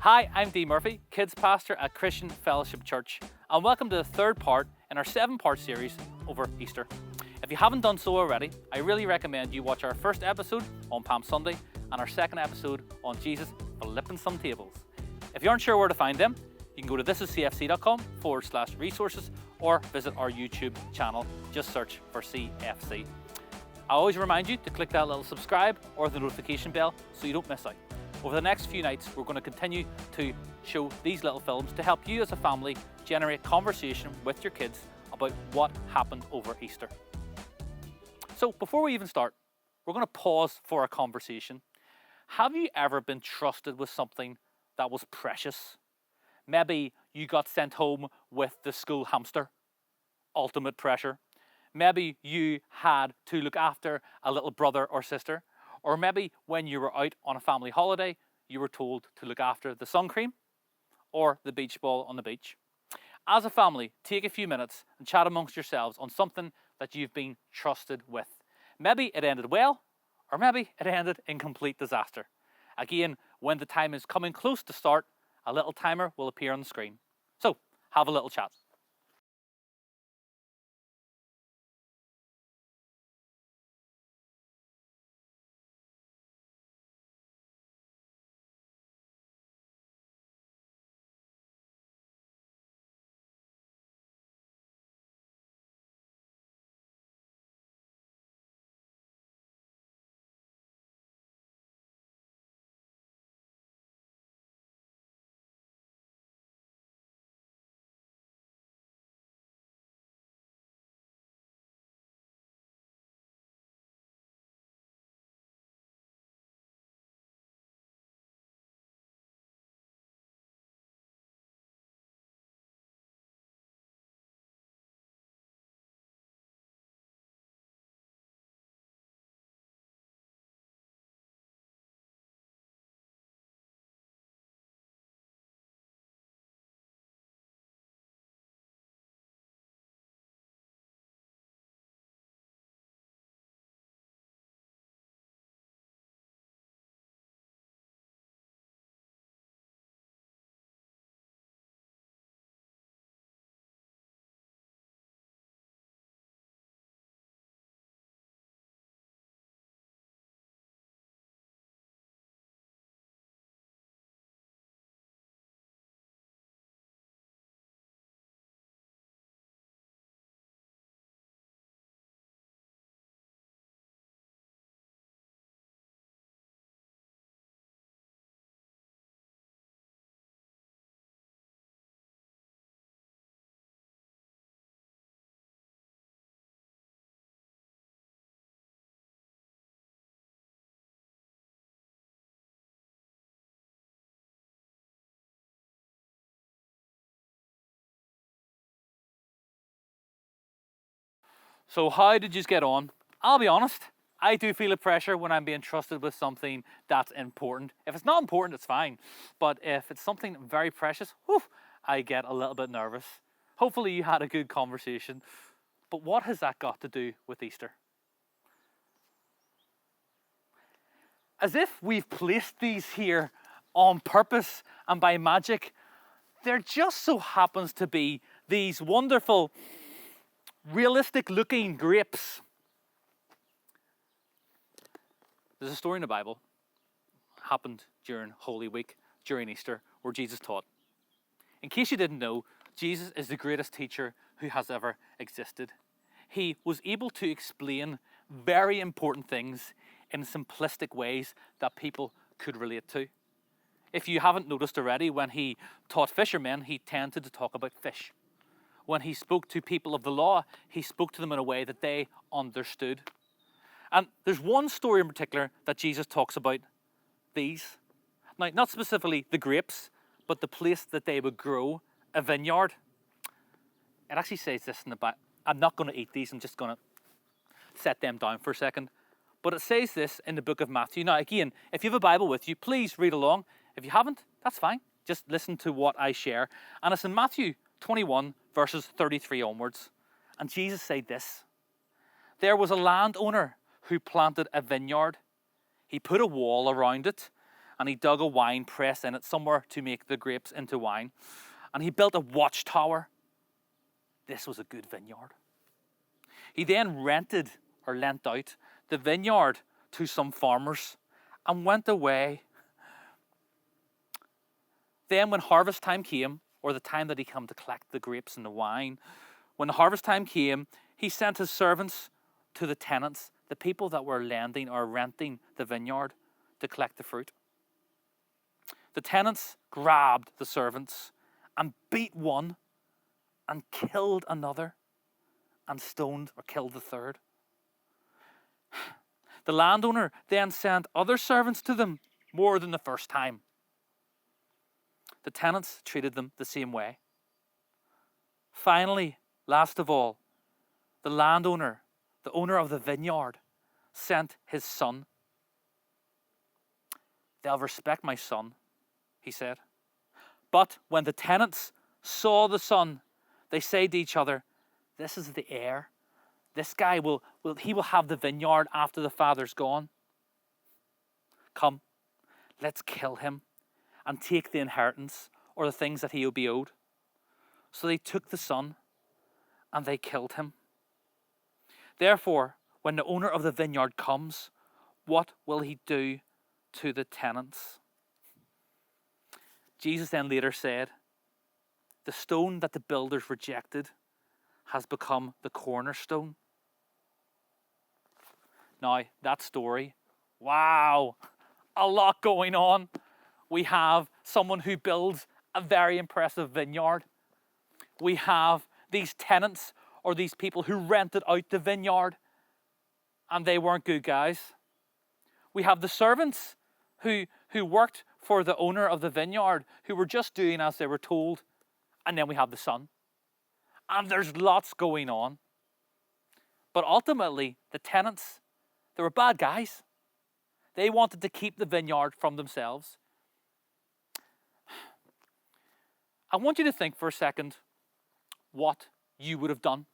Hi, I'm Dee Murphy, Kids Pastor at Christian Fellowship Church, and welcome to the third part in our 7-part series over Easter. If you haven't done so already, I really recommend you watch our first episode on Palm Sunday and our second episode on Jesus flipping some tables. If you aren't sure where to find them, you can go to thisiscfc.com/resources or visit our YouTube channel. Just search for CFC. I always remind you to click that little subscribe or the notification bell so you don't miss out. Over the next few nights, we're going to continue to show these little films to help you as a family generate conversation with your kids about what happened over Easter. So before we even start, we're going to pause for a conversation. Have you ever been trusted with something that was precious? Maybe you got sent home with the school hamster, ultimate pressure. Maybe you had to look after a little brother or sister. Or maybe when you were out on a family holiday, you were told to look after the sun cream or the beach ball on the beach. As a family, take a few minutes and chat amongst yourselves on something that you've been trusted with. Maybe it ended well, or maybe it ended in complete disaster. Again, when the time is coming close to start, a little timer will appear on the screen. So, have a little chat. So how did you get on? I'll be honest, I do feel a pressure when I'm being trusted with something that's important. If it's not important, it's fine. But if it's something very precious, whew, I get a little bit nervous. Hopefully you had a good conversation. But what has that got to do with Easter? As if we've placed these here on purpose and by magic, there just so happens to be these wonderful, realistic looking grapes. There's a story in the Bible, happened during Holy Week, during Easter, where Jesus taught. In case you didn't know, Jesus is the greatest teacher who has ever existed. He was able to explain very important things in simplistic ways that people could relate to. If you haven't noticed already, when he taught fishermen, he tended to talk about fish. When he spoke to people of the law, he spoke to them in a way that they understood. And there's one story in particular that Jesus talks about these. Now, not specifically the grapes, but the place that they would grow, a vineyard. It actually says this in the back. I'm not going to eat these, I'm just going to set them down for a second. But it says this in the book of Matthew. Now, again, if you have a Bible with you, please read along. If you haven't, that's fine. Just listen to what I share. And it's in Matthew 21, verses 33 onwards. And Jesus said this: "There was a landowner who planted a vineyard. He put a wall around it and he dug a wine press in it somewhere to make the grapes into wine. And he built a watchtower. This was a good vineyard. He then rented or lent out the vineyard to some farmers and went away. Then when harvest time came, or the time that he came to collect the grapes and the wine, when the harvest time came, he sent his servants to the tenants, the people that were lending or renting the vineyard, to collect the fruit. The tenants grabbed the servants and beat one and killed another and stoned or killed the third. The landowner then sent other servants to them more than the first time. The tenants treated them the same way. Finally, last of all, the landowner, the owner of the vineyard, sent his son. "They'll respect my son," he said. But when the tenants saw the son, they said to each other, "This is the heir. This guy will have the vineyard after the father's gone. Come, let's kill him and take the inheritance or the things that he'll be owed." So they took the son and they killed him. Therefore, when the owner of the vineyard comes, what will he do to the tenants? Jesus then later said, "The stone that the builders rejected has become the cornerstone." Now, that story, wow, a lot going on. We have someone who builds a very impressive vineyard. We have these tenants or these people who rented out the vineyard, and they weren't good guys. We have the servants who worked for the owner of the vineyard, who were just doing as they were told. And then we have the son. And there's lots going on. But ultimately, the tenants, they were bad guys. They wanted to keep the vineyard from themselves. I want you to think for a second what you would have done.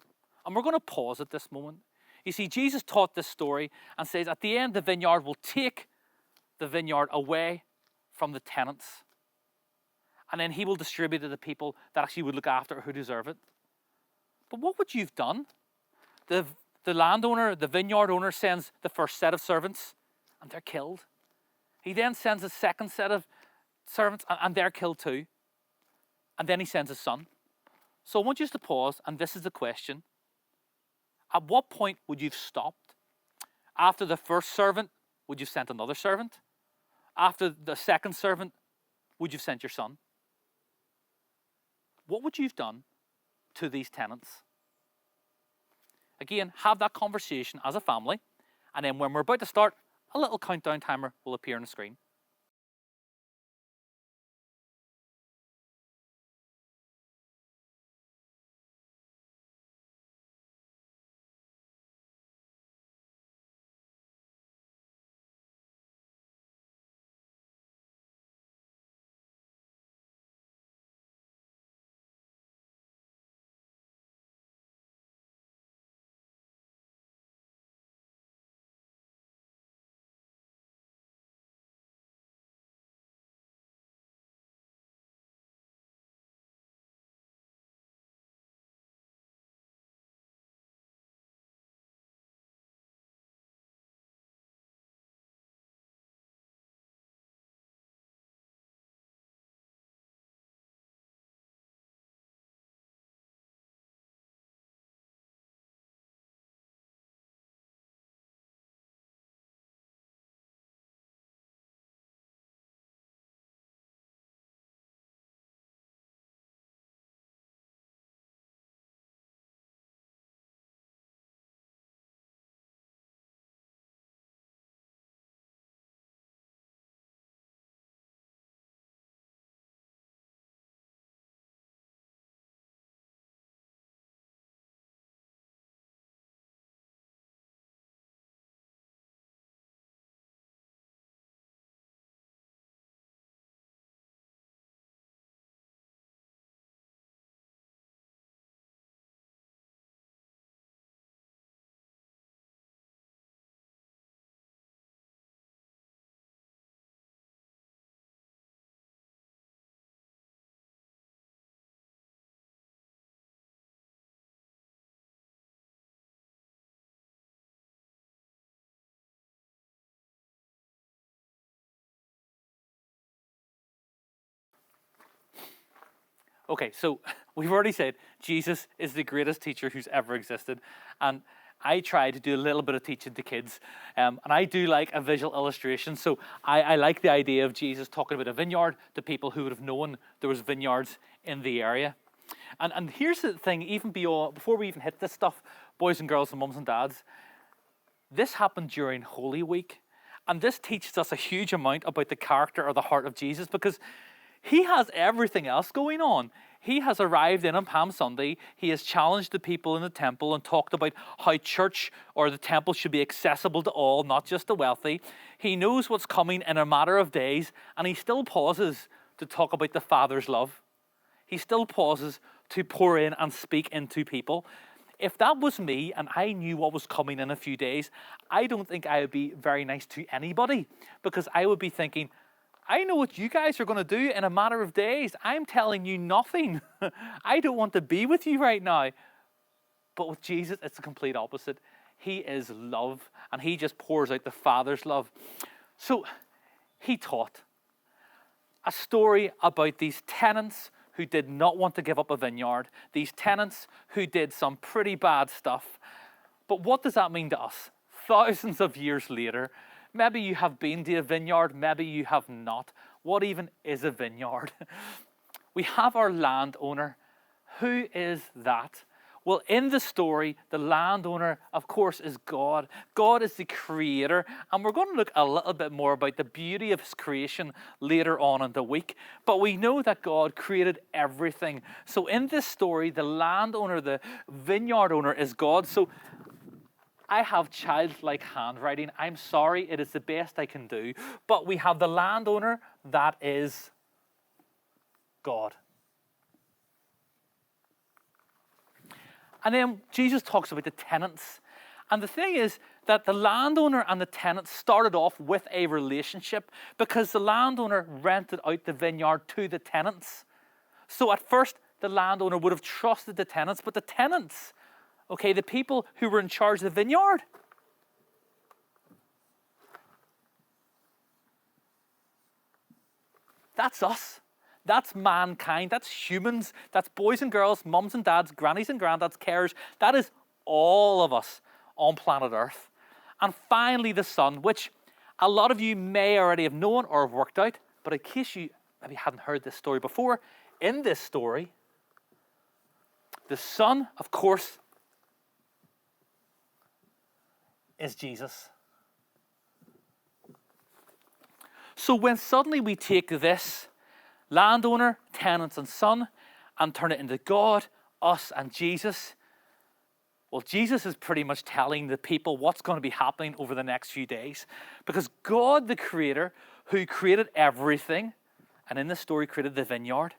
And we're going to pause at this moment. You see, Jesus taught this story and says at the end, the vineyard will take the vineyard away from the tenants. And then he will distribute it to the people that actually would look after it, who deserve it. But what would you have done? The landowner, the vineyard owner, sends the first set of servants and they're killed. He then sends a second set of servants and they're killed too. And then he sends his son. So I want you to pause, and this is the question. At what point would you have stopped? After the first servant, would you have sent another servant? After the second servant, would you have sent your son? What would you have done to these tenants? Again, have that conversation as a family, and then when we're about to start, a little countdown timer will appear on the screen. Okay, so we've already said Jesus is the greatest teacher who's ever existed. And I try to do a little bit of teaching to kids. And I do like a visual illustration. So I like the idea of Jesus talking about a vineyard to people who would have known there was vineyards in the area. And here's the thing, even before we even hit this stuff, boys and girls and mums and dads, this happened during Holy Week. And this teaches us a huge amount about the character or the heart of Jesus, because he has everything else going on. He has arrived in on Palm Sunday. He has challenged the people in the temple and talked about how church or the temple should be accessible to all, not just the wealthy. He knows what's coming in a matter of days, and he still pauses to talk about the Father's love. He still pauses to pour in and speak into people. If that was me and I knew what was coming in a few days, I don't think I would be very nice to anybody, because I would be thinking, I know what you guys are going to do in a matter of days. I'm telling you nothing. I don't want to be with you right now. But with Jesus, it's the complete opposite. He is love, and he just pours out the Father's love. So he taught a story about these tenants who did not want to give up a vineyard, these tenants who did some pretty bad stuff. But what does that mean to us? Thousands of years later, maybe you have been to a vineyard, maybe you have not. What even is a vineyard? We have our landowner. Who is that? Well, in the story, the landowner, of course, is God. God is the creator, and we're going to look a little bit more about the beauty of his creation later on in the week. But we know that God created everything. So in this story, the landowner, the vineyard owner, is God. So I have childlike handwriting. I'm sorry, it is the best I can do. But we have the landowner, that is God. And then Jesus talks about the tenants. And the thing is that the landowner and the tenants started off with a relationship, because the landowner rented out the vineyard to the tenants. So at first, the landowner would have trusted the tenants, but the tenants, okay, the people who were in charge of the vineyard, that's us. That's mankind. That's humans. That's boys and girls, mums and dads, grannies and granddads, carers. That is all of us on planet Earth. And finally, the Son, which a lot of you may already have known or have worked out, but in case you maybe hadn't heard this story before, in this story, the Son, of course, is Jesus. So when suddenly we take this landowner, tenants, and son, and turn it into God, us, and Jesus, well, Jesus is pretty much telling the people what's going to be happening over the next few days. Because God, the creator, who created everything, and in this story created the vineyard,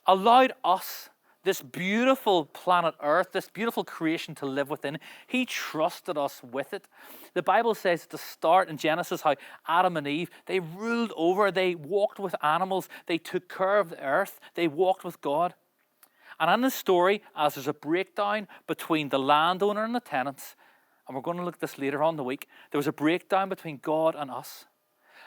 allowed us, this beautiful planet Earth, this beautiful creation to live within. He trusted us with it. The Bible says at the start in Genesis how Adam and Eve, they ruled over, they walked with animals, they took care of the earth, they walked with God. And in the story, as there's a breakdown between the landowner and the tenants, and we're going to look at this later on in the week, there was a breakdown between God and us.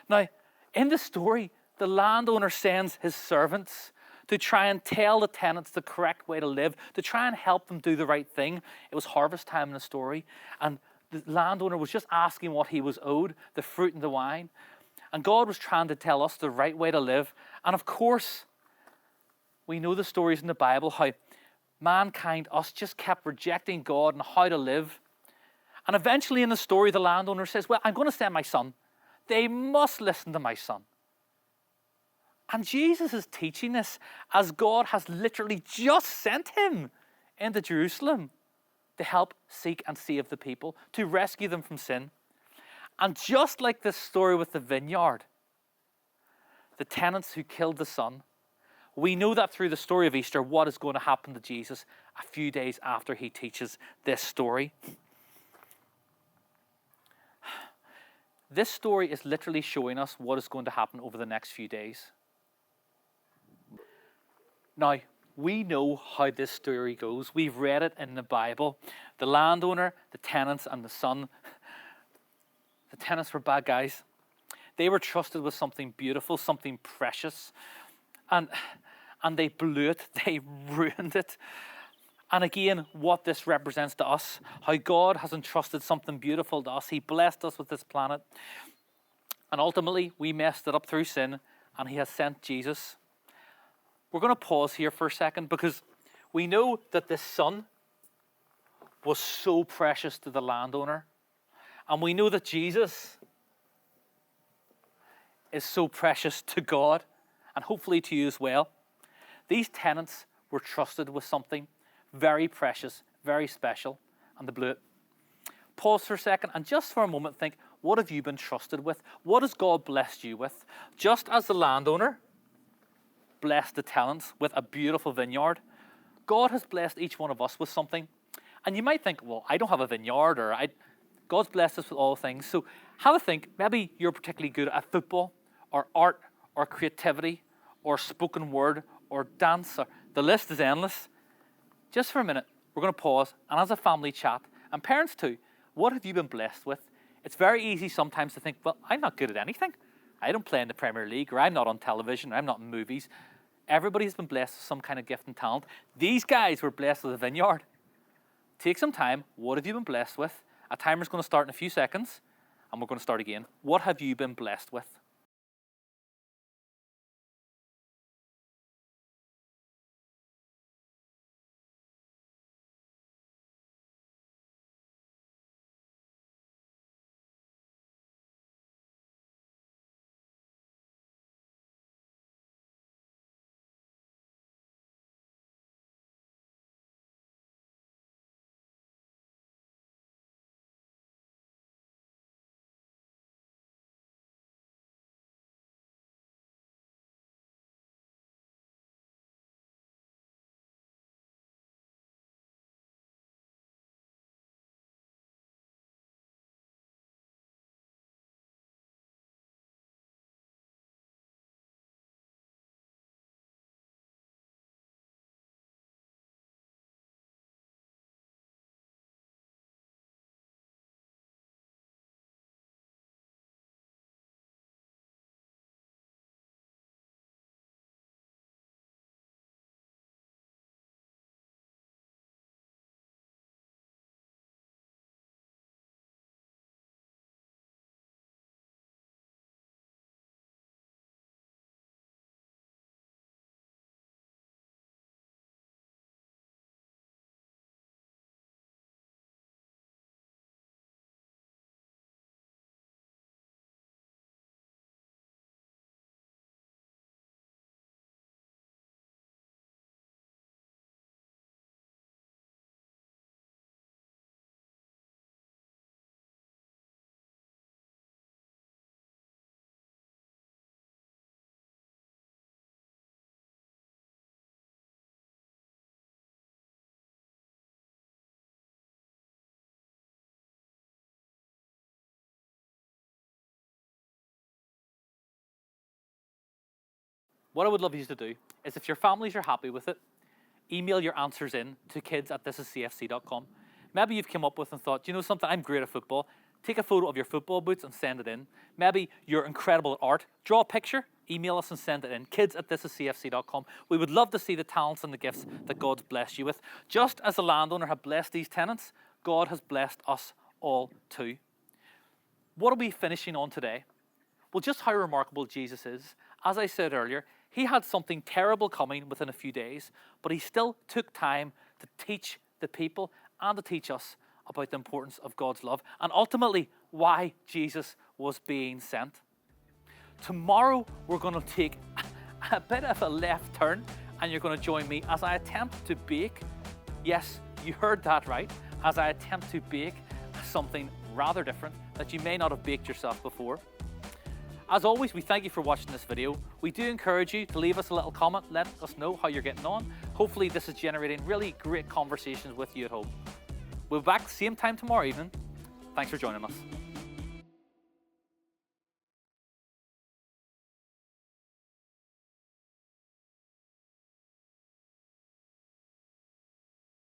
Now, in the story, the landowner sends his servants to try and tell the tenants the correct way to live, to try and help them do the right thing. It was harvest time in the story, and the landowner was just asking what he was owed, the fruit and the wine. And God was trying to tell us the right way to live. And of course, we know the stories in the Bible how mankind, us, just kept rejecting God and how to live. And eventually in the story, the landowner says, well, I'm going to send my son. They must listen to my son. And Jesus is teaching this as God has literally just sent him into Jerusalem to help seek and save the people, to rescue them from sin. And just like this story with the vineyard, the tenants who killed the son, we know that through the story of Easter, what is going to happen to Jesus a few days after he teaches this story. This story is literally showing us what is going to happen over the next few days. Now, we know how this story goes. We've read it in the Bible. The landowner, the tenants, and the son. The tenants were bad guys. They were trusted with something beautiful, something precious. And and they blew it, they ruined it. And again, what this represents to us, how God has entrusted something beautiful to us. He blessed us with this planet. And ultimately, we messed it up through sin, and he has sent Jesus. We're going to pause here for a second because we know that this son was so precious to the landowner. And we know that Jesus is so precious to God, and hopefully to you as well. These tenants were trusted with something very precious, very special, and they blew it. Pause for a second and just for a moment think, what have you been trusted with? What has God blessed you with? Just as the landowner blessed the tenants with a beautiful vineyard, God has blessed each one of us with something. And you might think, well, I don't have a vineyard, or God's blessed us with all things. So have a think, maybe you're particularly good at football, or art, or creativity, or spoken word, or dance, or the list is endless. Just for a minute, we're going to pause, and as a family chat, and parents too, what have you been blessed with? It's very easy sometimes to think, well, I'm not good at anything. I don't play in the Premier League, or I'm not on television, or I'm not in movies. Everybody's been blessed with some kind of gift and talent. These guys were blessed with a vineyard. Take some time. What have you been blessed with? A timer's going to start in a few seconds, and we're going to start again. What have you been blessed with? What I would love you to do is, if your families are happy with it, email your answers in to kids@thisiscfc.com. Maybe you've come up with and thought, you know something, I'm great at football. Take a photo of your football boots and send it in. Maybe you're incredible at art. Draw a picture, email us and send it in. kids@thisiscfc.com. We would love to see the talents and the gifts that God's blessed you with. Just as the landowner had blessed these tenants, God has blessed us all too. What are we finishing on today? Well, just how remarkable Jesus is. As I said earlier, he had something terrible coming within a few days, but he still took time to teach the people and to teach us about the importance of God's love and ultimately why Jesus was being sent. Tomorrow, we're going to take a bit of a left turn, and you're going to join me as I attempt to bake. Yes, you heard that right. As I attempt to bake something rather different that you may not have baked yourself before. As always, we thank you for watching this video. We do encourage you to leave us a little comment, let us know how you're getting on. Hopefully this is generating really great conversations with you at home. We'll be back same time tomorrow evening. Thanks for joining us.